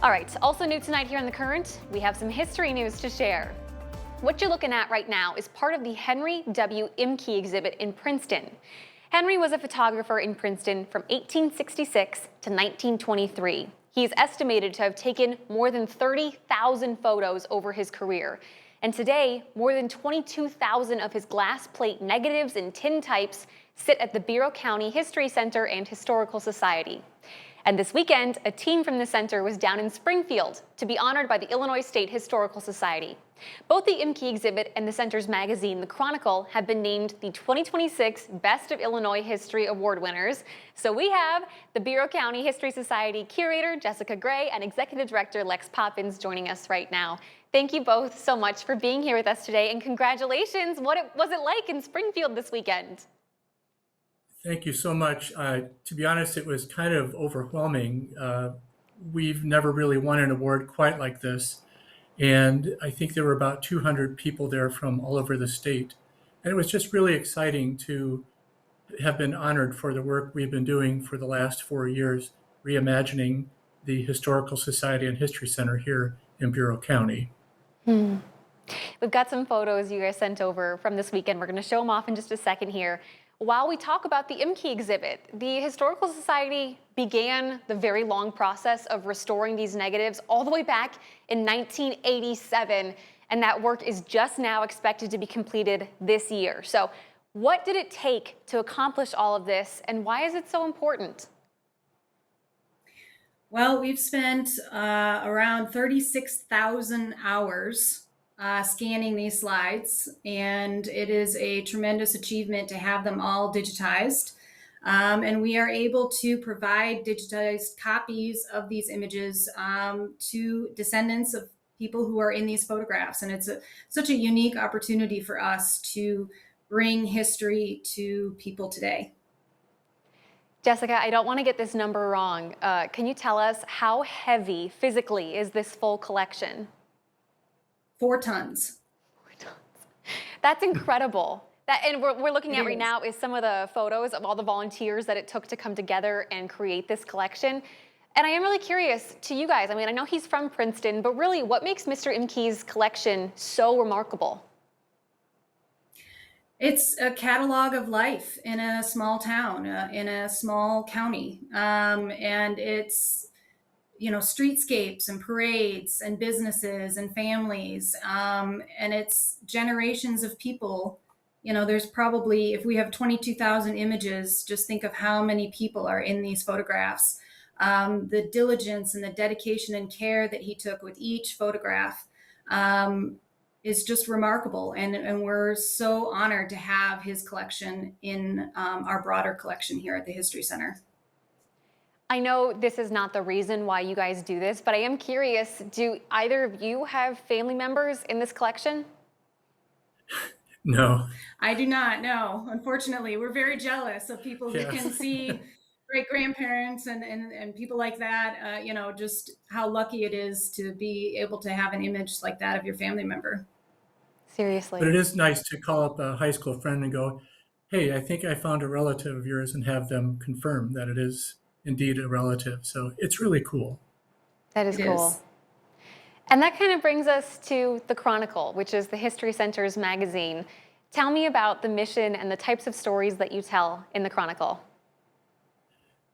All right, also new tonight here on The Current, we have some history news to share. What you're looking at right now is part of the Henry W. Immke Exhibit in Princeton. Henry was a photographer in Princeton from 1866 to 1923. He is estimated to have taken more than 30,000 photos over his career. And today, more than 22,000 of his glass plate negatives and tintypes sit at the Bureau County History Center and Historical Society. And this weekend, a team from the center was down in Springfield to be honored by the Illinois State Historical Society. Both the Immke Exhibit and the center's magazine, The Chronicle, have been named the 2026 Best of Illinois History Award winners. So we have the Bureau County History Society curator, Jessica Gray, and executive director, Lex Poppins, joining us right now. Thank you both so much for being here with us today, and congratulations. What was it like in Springfield this weekend? Thank you so much. To be honest, it was kind of overwhelming. We've never really won an award quite like this. And I think there were about 200 people there from all over the state. And it was just really exciting to have been honored for the work we've been doing for the last 4 years, reimagining the Historical Society and History Center here in Bureau County. We've got some photos you guys sent over from this weekend. We're going to show them off in just a second here. While we talk about the Immke exhibit, the Historical Society began the very long process of restoring these negatives all the way back in 1987, and that work is just now expected to be completed this year. So what did it take to accomplish all of this, and why is it so important? Well, we've spent around 36,000 hours scanning these slides, and it is a tremendous achievement to have them all digitized. And we are able to provide digitized copies of these images to descendants of people who are in these photographs. And it's such a unique opportunity for us to bring history to people today. Jessica, I don't want to get this number wrong. Can you tell us how heavy physically is this full collection? 4 tons. 4 tons. That's incredible. And we're looking at right now is some of the photos of all the volunteers that it took to come together and create this collection. And I am really curious to you guys. I mean, I know he's from Princeton, but really what makes Mr. Immke's collection so remarkable? It's a catalog of life in a small town, in a small county. And it's, streetscapes and parades and businesses and families. And it's generations of people. There's probably, if we have 22,000 images, just think of how many people are in these photographs. The diligence and the dedication and care that he took with each photograph is just remarkable. And we're so honored to have his collection in our broader collection here at the History Center. I know this is not the reason why you guys do this, but I am curious, do either of you have family members in this collection? No. I do not, no. Unfortunately, we're very jealous of people who can see great-grandparents and people like that, just how lucky it is to be able to have an image like that of your family member. Seriously. But it is nice to call up a high school friend and go, hey, I think I found a relative of yours, and have them confirm that it is indeed a relative. So it's really cool. That is cool. And that kind of brings us to The Chronicle, which is the History Center's magazine. Tell me about the mission and the types of stories that you tell in The Chronicle.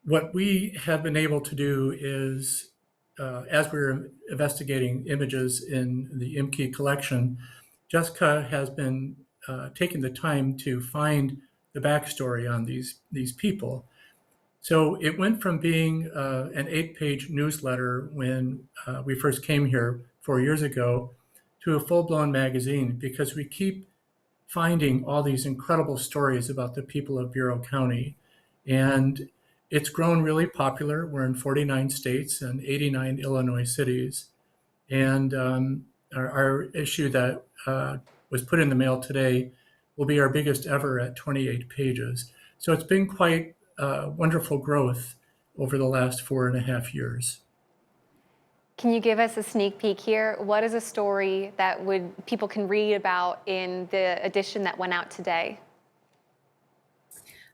What we have been able to do is, as we're investigating images in the Immke collection, Jessica has been taking the time to find the backstory on these people. So it went from being an 8-page newsletter when we first came here 4 years ago to a full-blown magazine, because we keep finding all these incredible stories about the people of Bureau County. And it's grown really popular. We're in 49 states and 89 Illinois cities. And our issue that was put in the mail today will be our biggest ever at 28 pages. So it's been quite wonderful growth over the last 4.5 years. Can you give us a sneak peek here? What is a story that people can read about in the edition that went out today?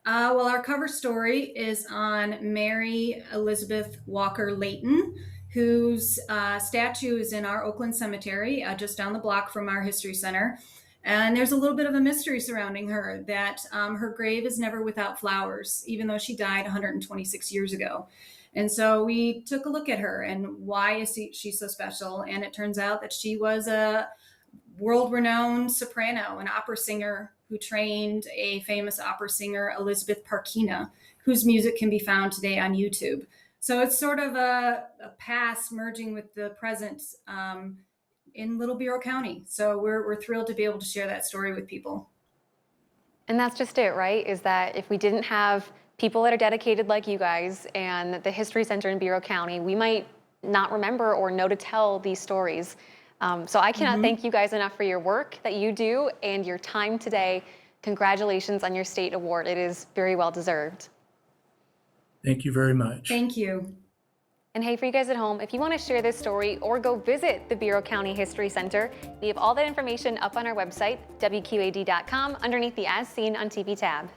Well, our cover story is on Mary Elizabeth Walker Layton, whose statue is in our Oakland Cemetery, just down the block from our History Center. And there's a little bit of a mystery surrounding her, that her grave is never without flowers, even though she died 126 years ago. And so we took a look at her and why is she so special? And it turns out that she was a world-renowned soprano, an opera singer who trained a famous opera singer, Elizabeth Parkina, whose music can be found today on YouTube. So it's sort of a past merging with the present in Little Bureau County. So we're thrilled to be able to share that story with people. And that's just it, right? Is that if we didn't have people that are dedicated like you guys and the History Center in Bureau County, we might not remember or know to tell these stories. So I cannot thank you guys enough for your work that you do and your time today. Congratulations on your state award. It is very well deserved. Thank you very much. Thank you. And hey, for you guys at home, if you want to share this story or go visit the Bureau County History Center, we have all that information up on our website, WQAD.com, underneath the As Seen on TV tab.